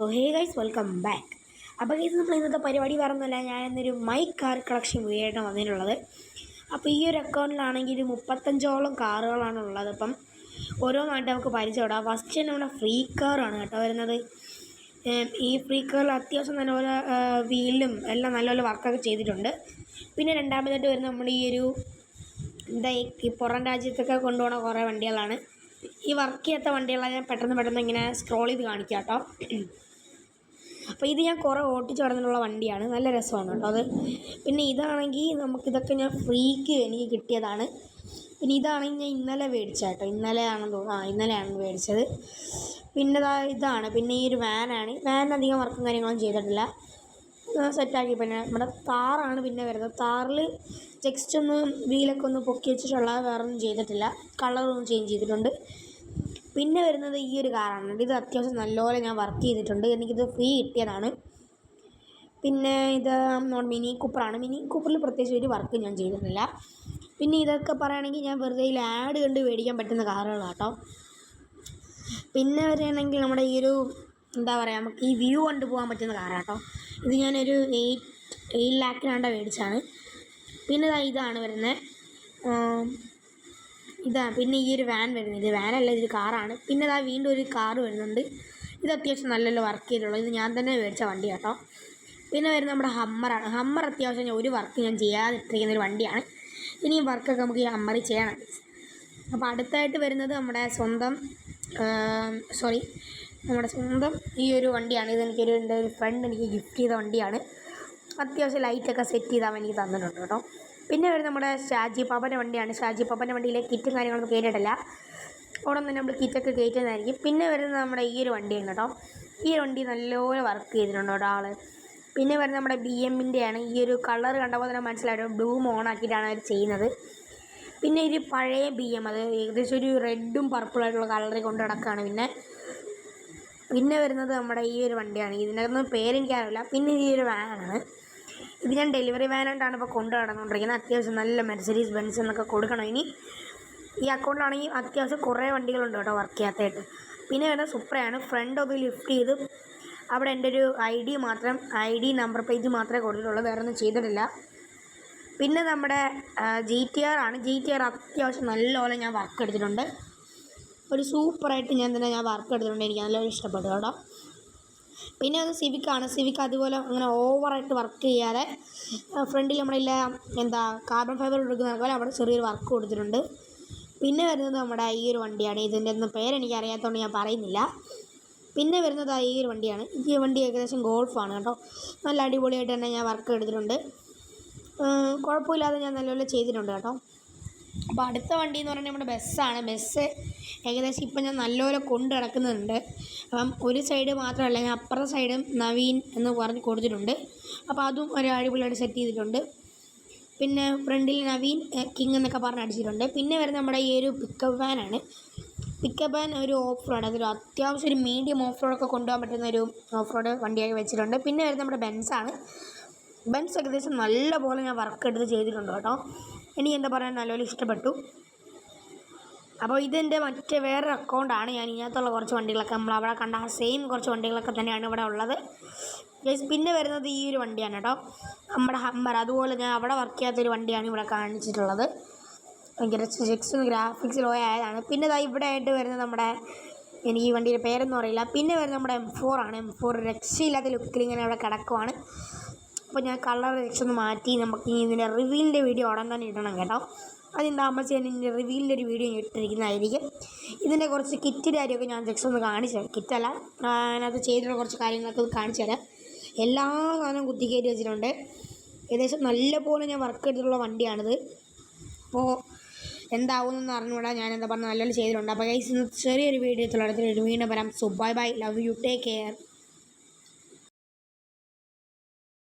Hey guys welcome back. അപ്പോൾ guys നമ്മൾ ഇന്നത്തെ പരിപാടി പറഞ്ഞല്ല, ഞാൻ ഇന്നൊരു മൈക്ക് കാർ കളക്ഷൻ വീഡിയോ ആയിട്ടാണ് വന്നിട്ടുള്ളത്. അപ്പോൾ ഈ ഒരു അക്കൗണ്ടിലാണെങ്കിൽ 35ഓളം കാറുകളാണ് ഉള്ളത്. അപ്പം ഓരോന്നായിട്ട് നമുക്ക് പരിചയപ്പെടാം. ഫസ്റ്റ് തന്നെ നമ്മുടെ ഫ്രീ കാറാണ് കേട്ടോ വരുന്നത്. ഈ ഫ്രീ കാറിൽ അത്യാവശ്യം നല്ലപോലെ വീലും എല്ലാം നല്ലപോലെ വർക്കൊക്കെ ചെയ്തിട്ടുണ്ട്. പിന്നെ രണ്ടാമതായിട്ട് വരുന്ന നമ്മുടെ ഈ ഒരു ഈ പുറം രാജ്യത്തൊക്കെ കൊണ്ടുപോകുന്ന കുറേ വണ്ടികളാണ്. ഈ വർക്ക് ചെയ്യാത്ത വണ്ടികളാണ് ഞാൻ പെട്ടെന്ന് ഇങ്ങനെ സ്ക്രോൾ ചെയ്ത് കാണിക്കാം കേട്ടോ. അപ്പോൾ ഇത് ഞാൻ കുറേ ഓട്ടിച്ച് നടന്നിട്ടുള്ള വണ്ടിയാണ്, നല്ല രസമാണ് കേട്ടോ അത്. പിന്നെ ഇതാണെങ്കിൽ നമുക്കിതൊക്കെ ഞാൻ ഫ്രീക്ക് എനിക്ക് കിട്ടിയതാണ്. പിന്നെ ഇതാണെങ്കിൽ ഞാൻ ഇന്നലെ മേടിച്ച കേട്ടോ, ഇന്നലെയാണെന്ന് തോന്നുന്നു, ഇന്നലെയാണ് മേടിച്ചത്. പിന്നെ ഇതാണ്, പിന്നെ ഈ ഒരു വാനാണ്. വാനധികം വർക്കും കാര്യങ്ങളും ചെയ്തിട്ടില്ല, സെറ്റാക്കി. പിന്നെ നമ്മുടെ താറാണ് പിന്നെ വരുന്നത്. താറിൽ ജസ്റ്റ് ഒന്ന് വീലൊക്കെ ഒന്ന് പൊക്കി വെച്ചിട്ടുള്ള, വേറെ ഒന്നും ചെയ്തിട്ടില്ല, കളറൊന്നും ചേഞ്ച് ചെയ്തിട്ടുണ്ട്. പിന്നെ വരുന്നത് ഈ ഒരു കാറാണ്. ഇത് അത്യാവശ്യം നല്ലപോലെ ഞാൻ വർക്ക് ചെയ്തിട്ടുണ്ട്, എനിക്കിത് ഫ്രീ കിട്ടിയതാണ്. പിന്നെ ഇത് മിനി കൂപ്പറാണ്. മിനി കൂപ്പറിൽ പ്രത്യേകിച്ച് ഒരു വർക്ക് ഞാൻ ചെയ്തിട്ടില്ല. പിന്നെ ഇതൊക്കെ പറയുകയാണെങ്കിൽ ഞാൻ വെറുതെ ആഡ് കണ്ട് മേടിക്കാൻ പറ്റുന്ന കാറുകളാണ് കേട്ടോ. പിന്നെ വരികയാണെങ്കിൽ നമ്മുടെ ഈ ഒരു എന്താ പറയുക, നമുക്ക് ഈ വ്യൂ കണ്ടു പോകാൻ പറ്റുന്ന കാറാണ് കേട്ടോ. ഇത് ഞാനൊരു 8 ലാഖിനാണ്ട മേടിച്ചാണ്. പിന്നെ ഇതാണ് വരുന്നത്, ഇതാണ്. പിന്നെ ഈ ഒരു വാൻ വരുന്നത്, ഇത് വാനല്ല, ഇതൊരു കാറാണ്. പിന്നെ വീണ്ടും ഒരു കാറ് വരുന്നുണ്ട്. ഇത് അത്യാവശ്യം നല്ലൊരു വർക്ക് ചെയ്തിട്ടുള്ളത്, ഇത് ഞാൻ തന്നെ മേടിച്ച വണ്ടി കേട്ടോ. പിന്നെ വരുന്നത് നമ്മുടെ ഹമ്മറാണ്. ഹമ്മർ അത്യാവശ്യം ഒരു വർക്ക് ഞാൻ ചെയ്യാതിട്ടിരിക്കുന്നൊരു വണ്ടിയാണ്. ഇനിയും വർക്കൊക്കെ നമുക്ക് ഈ ഹമ്മറിൽ ചെയ്യണം. അപ്പോൾ അടുത്തായിട്ട് വരുന്നത് നമ്മുടെ സ്വന്തം ഈ ഒരു വണ്ടിയാണ്. ഇതെനിക്കൊരു എൻ്റെ ഒരു ഫ്രണ്ട് എനിക്ക് ഗിഫ്റ്റ് ചെയ്ത വണ്ടിയാണ്. അത്യാവശ്യം ലൈറ്റൊക്കെ സെറ്റ് ചെയ്താൽ എനിക്ക് തന്നിട്ടുണ്ട് കേട്ടോ. പിന്നെ വരുന്നത് നമ്മുടെ ഷാജി പാപ്പൻ്റെ വണ്ടിയാണ്. ഷാജി പാപ്പൻ്റെ വണ്ടിയിലെ കിറ്റും കാര്യങ്ങളൊന്നും കയറ്റിയിട്ടില്ല, അവിടെ നിന്ന് നമ്മൾ കിറ്റൊക്കെ കയറ്റുന്നതായിരിക്കും. പിന്നെ വരുന്നത് നമ്മുടെ ഈ ഒരു വണ്ടിയാണ് കേട്ടോ. ഈ വണ്ടി നല്ലപോലെ വർക്ക് ചെയ്തിട്ടുണ്ട് കേട്ടോ ആൾ. പിന്നെ വരുന്നത് നമ്മുടെ BMൻ്റെ ആണ്. ഈ ഒരു കളർ കണ്ടപ്പോൾ തന്നെ മനസ്സിലായിട്ട് ബ്ലൂം ഓണാക്കിയിട്ടാണ് അവർ ചെയ്യുന്നത്. പിന്നെ ഒരു പഴയ BM, അത് ഏകദേശം ഒരു റെഡും പർപ്പിളായിട്ടുള്ള കളറിൽ കൊണ്ട് നടക്കുകയാണ്. പിന്നെ വരുന്നത് നമ്മുടെ ഈ ഒരു വണ്ടിയാണ്. ഇതിനകത്തൊന്നും പേരെനിക്കറിയില്ല. പിന്നെ ഈ ഒരു വാനാണ്. ഇത് ഞാൻ ഡെലിവറി വാനായിട്ടാണ് ഇപ്പോൾ കൊണ്ടു നടന്നുകൊണ്ടിരിക്കുന്നത്. അത്യാവശ്യം നല്ല മെർസിഡീസ് ബെൻസ് എന്നൊക്കെ കൊടുക്കണം. ഇനി ഈ അക്കൗണ്ടിലാണെങ്കിൽ അത്യാവശ്യം കുറേ വണ്ടികളുണ്ട് കേട്ടോ വർക്ക് ചെയ്യാത്തതായിട്ട്. പിന്നെ വരുന്നത് സുപ്രയാണ്. ഫ്രണ്ട് ഒന്ന് ലിഫ്റ്റ് ചെയ്ത് അവിടെ എൻ്റെ ഒരു ID നമ്പർ പേജ് മാത്രമേ കൊടുത്തിട്ടുള്ളൂ, വേറെ ഒന്നും ചെയ്തിട്ടില്ല. പിന്നെ നമ്മുടെ GTR ആണ്. GTR അത്യാവശ്യം നല്ലപോലെ ഞാൻ വർക്ക് എടുത്തിട്ടുണ്ട്, ഒരു സൂപ്പറായിട്ട് ഞാൻ വർക്ക് എടുത്തിട്ടുണ്ട്, എനിക്ക് നല്ലപോലെ ഇഷ്ടപ്പെട്ടു കേട്ടോ. പിന്നെ അത് സിവിക്കാണ്. സിവിക്ക് അതുപോലെ അങ്ങനെ ഓവറായിട്ട് വർക്ക് ചെയ്യാതെ ഫ്രണ്ടിൽ നമ്മളില്ല കാർബൺ ഫൈബർ എടുക്കുന്ന പോലെ അവിടെ ചെറിയൊരു വർക്ക് കൊടുത്തിട്ടുണ്ട്. പിന്നെ വരുന്നത് നമ്മുടെ ഈ ഒരു വണ്ടിയാണ്. ഇതിൻ്റെ ഒന്നും പേരെനിക്ക് അറിയാത്തതുകൊണ്ട് ഞാൻ പറയുന്നില്ല. പിന്നെ വരുന്നത് ഈ ഒരു വണ്ടിയാണ്. ഈ വണ്ടി ഏകദേശം ഗോൾഫാണ് കേട്ടോ. നല്ല അടിപൊളിയായിട്ട് തന്നെ ഞാൻ വർക്ക് എടുത്തിട്ടുണ്ട്, കുഴപ്പമില്ലാതെ ഞാൻ നല്ലപോലെ ചെയ്തിട്ടുണ്ട് കേട്ടോ. അപ്പോൾ അടുത്ത വണ്ടി എന്ന് പറയുന്നത് നമ്മുടെ ബസ്സാണ്. ബസ് ഏകദേശം ഇപ്പം ഞാൻ നല്ലപോലെ കൊണ്ട് നടക്കുന്നുണ്ട്. അപ്പം ഒരു സൈഡ് മാത്രമല്ല, ഞാൻ അപ്പുറത്തെ സൈഡും നവീൻ എന്ന് പറഞ്ഞ് കൊടുത്തിട്ടുണ്ട്. അപ്പോൾ അതും ഒരു അടിപൊളിയായിട്ട് സെറ്റ് ചെയ്തിട്ടുണ്ട്. പിന്നെ ഫ്രണ്ടിൽ നവീൻ കിങ് എന്നൊക്കെ പറഞ്ഞ് അടിച്ചിട്ടുണ്ട്. പിന്നെ വരുന്നത് നമ്മുടെ ഈ ഒരു പിക്കപ്പ് വാനാണ്. പിക്കപ്പ് വാൻ ഒരു ഓഫ് റോഡ്, അതൊരു അത്യാവശ്യം ഒരു മീഡിയം ഓഫ് റോഡൊക്കെ കൊണ്ടുപോകാൻ പറ്റുന്ന ഒരു ഓഫ് റോഡ് വണ്ടിയായി വെച്ചിട്ടുണ്ട്. പിന്നെ വരുന്നത് നമ്മുടെ ബെൻസാണ്. ബെൻസ് ഏകദേശം നല്ല പോലെ ഞാൻ വർക്ക് എടുത്ത് ചെയ്തിട്ടുണ്ട് കേട്ടോ. എനിക്ക് എന്താ പറയുക, നല്ലപോലെ ഇഷ്ടപ്പെട്ടു. അപ്പോൾ ഇതെൻ്റെ വേറൊരു അക്കൗണ്ടാണ്. ഞാൻ ഇതിനകത്തുള്ള കുറച്ച് വണ്ടികളൊക്കെ നമ്മൾ അവിടെ കണ്ട ആ സെയിം കുറച്ച് വണ്ടികളൊക്കെ തന്നെയാണ് ഇവിടെ ഉള്ളത്. പിന്നെ വരുന്നത് ഈ ഒരു വണ്ടിയാണ് കേട്ടോ, നമ്മുടെ ഹമ്മർ. അതുപോലെ ഞാൻ അവിടെ വർക്ക് ചെയ്യാത്തൊരു വണ്ടിയാണ് ഇവിടെ കാണിച്ചിട്ടുള്ളത്, ഭയങ്കര ഗ്രാഫിക്സ് ലോ ആയതാണ്. പിന്നെ ഇവിടെ ആയിട്ട് വരുന്നത് എനിക്ക് ഈ വണ്ടിയുടെ പേരൊന്നും അറിയില്ല. പിന്നെ വരുന്നത് നമ്മുടെ M4 ആണ്. M4 രക്ഷയില്ലാത്ത ലുക്കിൽ ഇങ്ങനെ അവിടെ കിടക്കുവാണ്. അപ്പോൾ ഞാൻ കളർ ഒന്ന് മാറ്റി നമുക്ക് ഇതിൻ്റെ റിവീലിൻ്റെ വീഡിയോ ഉടൻ തന്നെ ഇടണം കേട്ടോ. അതിന് താമസിച്ച് ഞാൻ ഇതിൻ്റെ റിവീലിൻ്റെ ഒരു വീഡിയോ ഇട്ടിരിക്കുന്നതായിരിക്കും. ഇതിൻ്റെ കുറച്ച് കിറ്റിൻ്റെ കാര്യമൊക്കെ ഞാൻ ജസ്റ്റ് ഒന്ന് കാണിച്ചു തരാം. കിറ്റല്ല, അതിനകത്ത് ചെയ്തിട്ടുള്ള കുറച്ച് കാര്യങ്ങളൊക്കെ കാണിച്ചു തരാം. എല്ലാ സാധനവും കുത്തിക്കയറ്റി വെച്ചിട്ടുണ്ട്. ഏകദേശം നല്ല പോലെ ഞാൻ വർക്ക് എടുത്തിട്ടുള്ള വണ്ടിയാണിത്. അപ്പോൾ എന്താവുമെന്ന് അറിഞ്ഞുകൂടാ, ഞാൻ നല്ലപോലെ ചെയ്തിട്ടുണ്ട്. അപ്പോൾ ഗൈസ് ചെറിയൊരു വീഡിയോ അടുത്തൊരു വീണ്ടും വരാം. So bye, love you, take care.